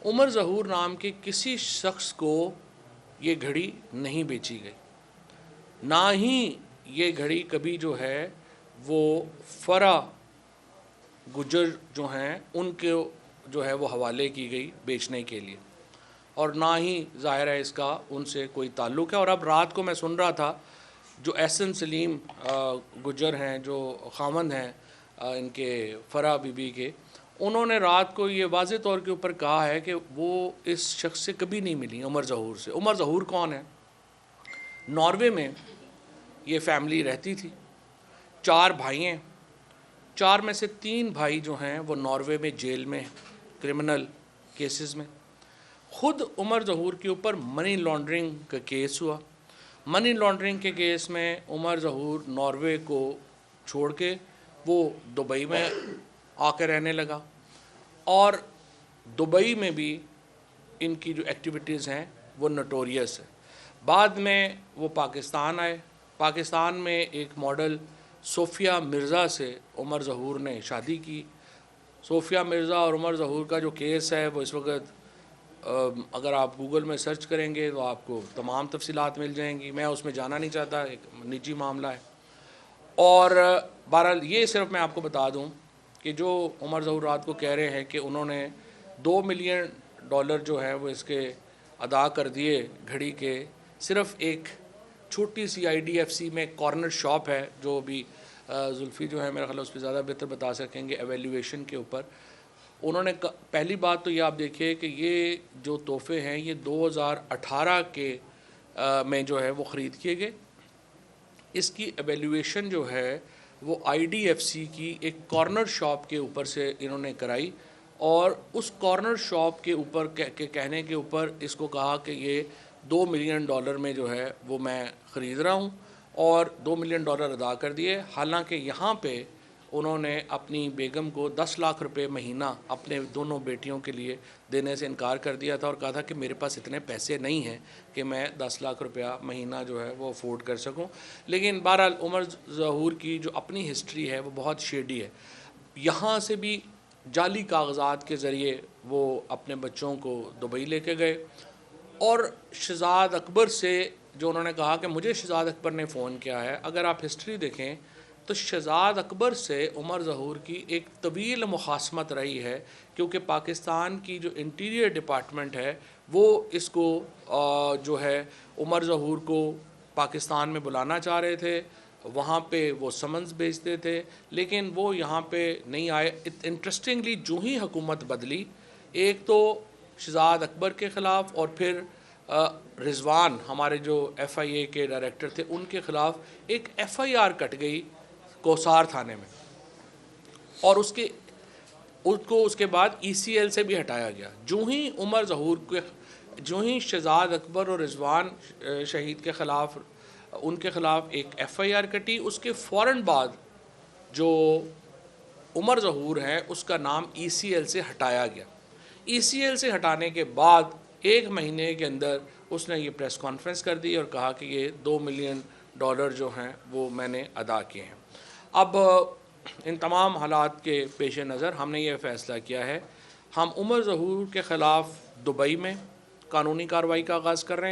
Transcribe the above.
عمر ظہور نام کے کسی شخص کو یہ گھڑی نہیں بیچی گئی، نہ ہی یہ گھڑی کبھی جو ہے وہ فرا گجر جو ہیں ان کے جو ہے وہ حوالے کی گئی بیچنے کے لیے، اور نہ ہی ظاہر ہے اس کا ان سے کوئی تعلق ہے۔ اور اب رات کو میں سن رہا تھا جو احسن سلیم گجر ہیں، جو خاوند ہیں ان کے فرا بی بی کے، انہوں نے رات کو یہ واضح طور کے اوپر کہا ہے کہ وہ اس شخص سے کبھی نہیں ملی، عمر ظہور سے۔ عمر ظہور کون ہے؟ ناروے میں یہ فیملی رہتی تھی، 4 بھائی ہیں، 4 میں سے 3 بھائی جو ہیں وہ ناروے میں جیل میں کرمنل کیسز میں۔ خود عمر ظہور کے اوپر منی لانڈرنگ کا کیس ہوا۔ منی لانڈرنگ کے کیس میں عمر ظہور ناروے کو چھوڑ کے وہ دبئی میں آ کے رہنے لگا، اور دبئی میں بھی ان کی جو ایکٹیویٹیز ہیں وہ نوٹوریس ہے۔ بعد میں وہ پاکستان آئے، پاکستان میں ایک ماڈل صوفیہ مرزا سے عمر ظہور نے شادی کی۔ صوفیہ مرزا اور عمر ظہور کا جو کیس ہے وہ اس وقت اگر آپ گوگل میں سرچ کریں گے تو آپ کو تمام تفصیلات مل جائیں گی، میں اس میں جانا نہیں چاہتا، ایک نجی معاملہ ہے۔ اور بہرحال یہ صرف میں آپ کو بتا دوں کہ جو عمر ظہور رات کو کہہ رہے ہیں کہ انہوں نے $2 ملین جو ہے وہ اس کے ادا کر دیے گھڑی کے، صرف ایک چھوٹی سی IDFC میں کارنر شاپ ہے، جو بھی زلفی جو ہے میرا خیال اس پہ زیادہ بہتر بتا سکیں گے ایویلیویشن کے اوپر۔ انہوں نے پہلی بات تو یہ آپ دیکھیے کہ یہ جو تحفے ہیں یہ 2018 کے میں جو ہے وہ خرید کیے گئے۔ اس کی ایویلیویشن جو ہے وہ IDFC کی ایک کارنر شاپ کے اوپر سے انہوں نے کرائی، اور اس کارنر شاپ کے اوپر کے کہنے کے اوپر اس کو کہا کہ یہ $2 ملین میں جو ہے وہ میں خرید رہا ہوں، اور $2 ملین ادا کر دیے۔ حالانکہ یہاں پہ انہوں نے اپنی بیگم کو 10 لاکھ روپے مہینہ اپنے دونوں بیٹیوں کے لیے دینے سے انکار کر دیا تھا، اور کہا تھا کہ میرے پاس اتنے پیسے نہیں ہیں کہ میں 10 لاکھ روپیہ مہینہ جو ہے وہ افورڈ کر سکوں۔ لیکن بہرحال عمر ظہور کی جو اپنی ہسٹری ہے وہ بہت شیڈی ہے۔ یہاں سے بھی جعلی کاغذات کے ذریعے وہ اپنے بچوں کو دبئی لے کے گئے، اور شہزاد اکبر سے جو انہوں نے کہا کہ مجھے شہزاد اکبر نے فون کیا ہے، اگر آپ ہسٹری دیکھیں تو شہزاد اکبر سے عمر ظہور کی ایک طویل مخاصمت رہی ہے، کیونکہ پاکستان کی جو انٹیریئر ڈپارٹمنٹ ہے وہ اس کو جو ہے عمر ظہور کو پاکستان میں بلانا چاہ رہے تھے، وہاں پہ وہ سمنز بھیجتے تھے، لیکن وہ یہاں پہ نہیں آئے۔ انٹرسٹنگلی جو ہی حکومت بدلی، ایک تو شہزاد اکبر کے خلاف اور پھر رضوان ہمارے جو FIA کے ڈائریکٹر تھے ان کے خلاف ایک FIR کٹ گئی کوسار تھانے میں، اور اس کے بعد ECL سے بھی ہٹایا گیا۔ جو ہی عمر ظہور کے جو ہی شہزاد اکبر اور رضوان شہید کے خلاف ان کے خلاف ایک FIR کٹی، اس کے فوراً بعد جو عمر ظہور ہے اس کا نام ECL سے ہٹایا گیا۔ ECL سے ہٹانے کے بعد 1 مہینے کے اندر اس نے یہ پریس کانفرنس کر دی اور کہا کہ یہ $2 ملین جو ہیں وہ میں نے ادا کیے ہیں۔ اب ان تمام حالات کے پیش نظر ہم نے یہ فیصلہ کیا ہے، ہم عمر ظہور کے خلاف دبئی میں قانونی کارروائی کا آغاز کر رہے ہیں۔